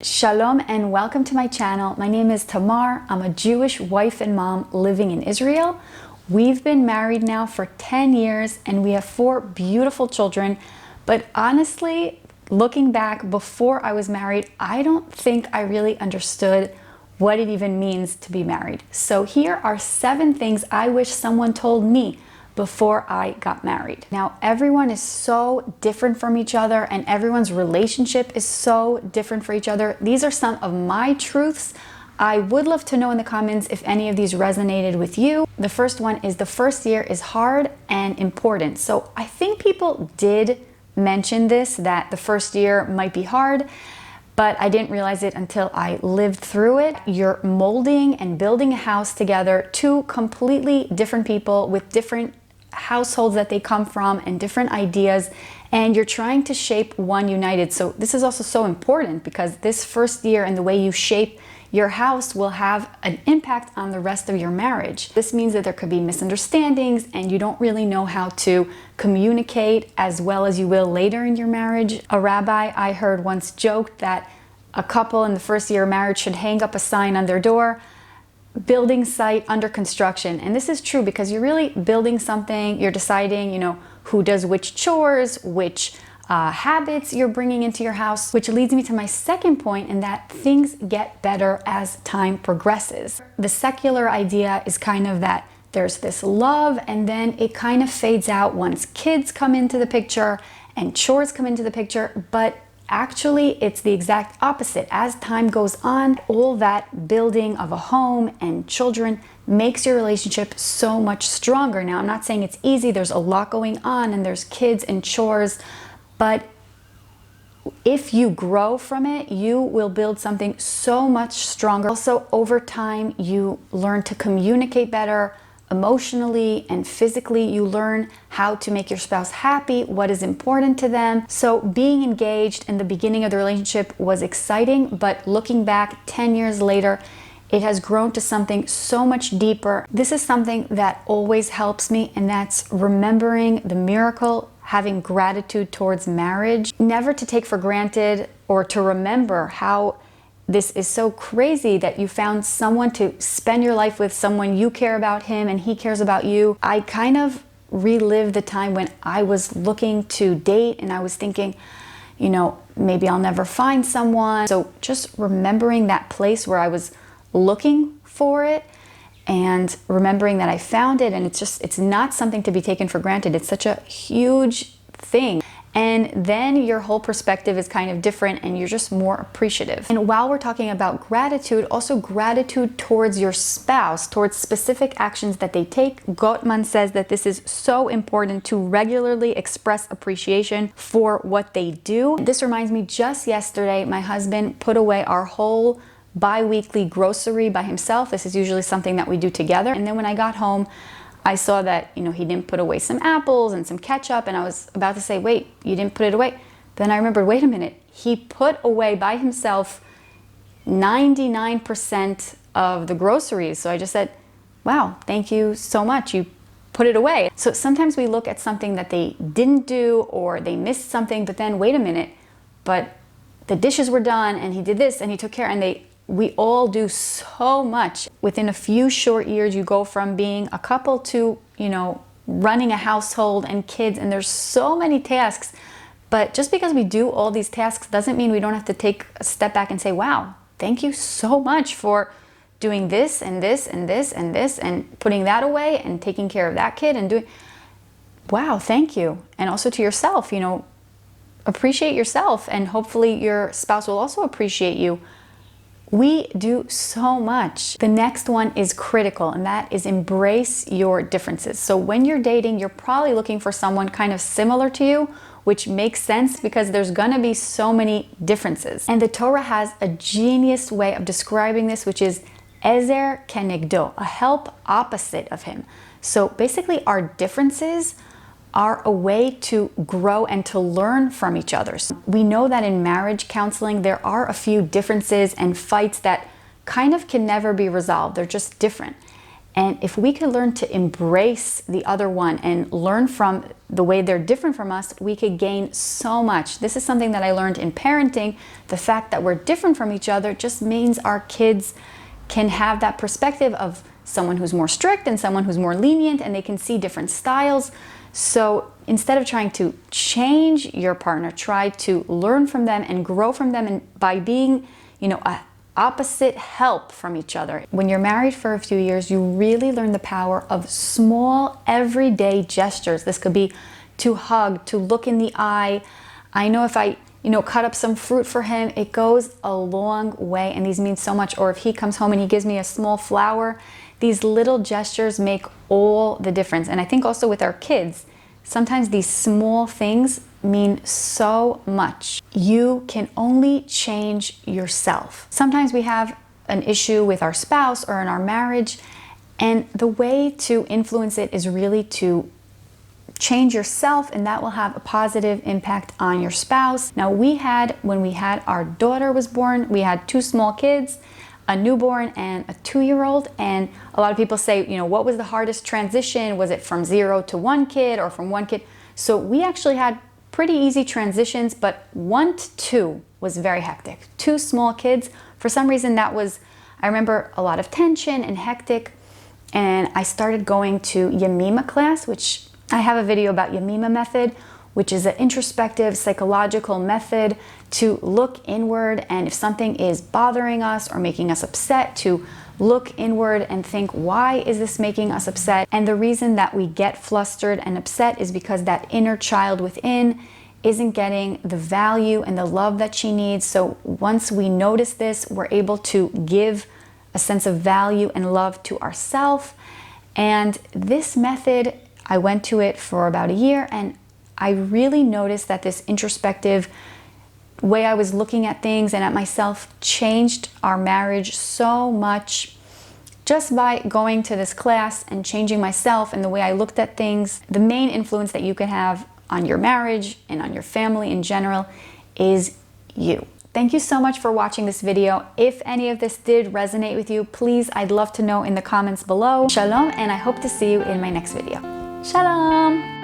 Shalom and welcome to my channel. My name is Tamar. I'm a Jewish wife and mom living in Israel. We've been married now for 10 years and we have 4 beautiful children. But honestly, looking back before I was married, I don't think I really understood what it even means to be married. So here are 7 things I wish someone told me before I got married. Now, everyone is so different from each other and everyone's relationship is so different for each other. These are some of my truths. I would love to know in the comments if any of these resonated with you. The first one is the first year is hard and important. So I think people did mention this, that the first year might be hard, but I didn't realize it until I lived through it. You're molding and building a house together, 2 completely different people with different households that they come from and different ideas, and you're trying to shape one united. So this is also so important because this first year and the way you shape your house will have an impact on the rest of your marriage. This means that there could be misunderstandings and you don't really know how to communicate as well as you will later in your marriage. A rabbi I heard once joked that a couple in the first year of marriage should hang up a sign on their door, building site under construction. And this is true because you're really building something. You're deciding, who does which chores, which habits you're bringing into your house, which leads me to my second point, in that things get better as time progresses. The secular idea is kind of that there's this love and then it kind of fades out once kids come into the picture and chores come into the picture, but actually, it's the exact opposite. As time goes on, all that building of a home and children makes your relationship so much stronger. Now, I'm not saying it's easy. There's a lot going on and there's kids and chores, but if you grow from it, you will build something so much stronger. Also, over time, you learn to communicate better, emotionally and physically. You learn how to make your spouse happy, what is important to them. So being engaged in the beginning of the relationship was exciting, but looking back 10 years later, it has grown to something so much deeper. This is something that always helps me, and that's remembering the miracle, having gratitude towards marriage, never to take for granted or to remember how this is so crazy that you found someone to spend your life with, someone you care about him and he cares about you. I kind of relived the time when I was looking to date and I was thinking, maybe I'll never find someone. So just remembering that place where I was looking for it and remembering that I found it, and it's not something to be taken for granted. It's such a huge thing. And then your whole perspective is kind of different and you're just more appreciative. And while we're talking about gratitude, also gratitude towards your spouse, towards specific actions that they take. Gottman says that this is so important to regularly express appreciation for what they do. This reminds me, just yesterday, my husband put away our whole bi-weekly grocery by himself. This is usually something that we do together. And then when I got home, I saw that, he didn't put away some apples and some ketchup, and I was about to say, wait, you didn't put it away. But then I remembered, wait a minute, he put away by himself 99% of the groceries. So I just said, wow, thank you so much. You put it away. So sometimes we look at something that they didn't do or they missed something, but then wait a minute, but the dishes were done and he did this and he took care, and we all do so much. Within a few short years, you go from being a couple to, running a household and kids, and there's so many tasks. But just because we do all these tasks doesn't mean we don't have to take a step back and say, wow, thank you so much for doing this and this and this and this and putting that away and taking care of that kid and doing, wow, thank you. And also to yourself, appreciate yourself, and hopefully your spouse will also appreciate you. We do so much. The next one is critical, and that is embrace your differences. So when you're dating, you're probably looking for someone kind of similar to you, which makes sense because there's gonna be so many differences. And the Torah has a genius way of describing this, which is ezer kenegdo, a help opposite of him. So basically our differences are a way to grow and to learn from each other. We know that in marriage counseling, there are a few differences and fights that kind of can never be resolved. They're just different. And if we could learn to embrace the other one and learn from the way they're different from us, we could gain so much. This is something that I learned in parenting. The fact that we're different from each other just means our kids can have that perspective of someone who's more strict and someone who's more lenient, and they can see different styles. So instead of trying to change your partner, try to learn from them and grow from them, and by being, a opposite help from each other. When you're married for a few years, you really learn the power of small, everyday gestures. This could be to hug, to look in the eye. I know if I, cut up some fruit for him, it goes a long way, and these mean so much. Or if he comes home and he gives me a small flower, these little gestures make all the difference. And I think also with our kids, sometimes these small things mean so much. You can only change yourself. Sometimes we have an issue with our spouse or in our marriage, and the way to influence it is really to change yourself, and that will have a positive impact on your spouse. Now, when we had our daughter was born, we had two small kids, a newborn and a 2-year-old. And a lot of people say, what was the hardest transition? Was it from 0 to 1 kid or from 1 kid? So we actually had pretty easy transitions, but 1 to 2 was very hectic. 2 small kids, for some reason I remember a lot of tension and hectic. And I started going to Yemima class, which I have a video about Yemima method, which is an introspective psychological method to look inward, and if something is bothering us or making us upset, to look inward and think, why is this making us upset? And the reason that we get flustered and upset is because that inner child within isn't getting the value and the love that she needs. So once we notice this, we're able to give a sense of value and love to ourselves. And this method, I went to it for about a year, and I really noticed that this introspective way I was looking at things and at myself changed our marriage so much just by going to this class and changing myself and the way I looked at things. The main influence that you can have on your marriage and on your family in general is you. Thank you so much for watching this video. If any of this did resonate with you, please, I'd love to know in the comments below. Shalom, and I hope to see you in my next video. Shalom!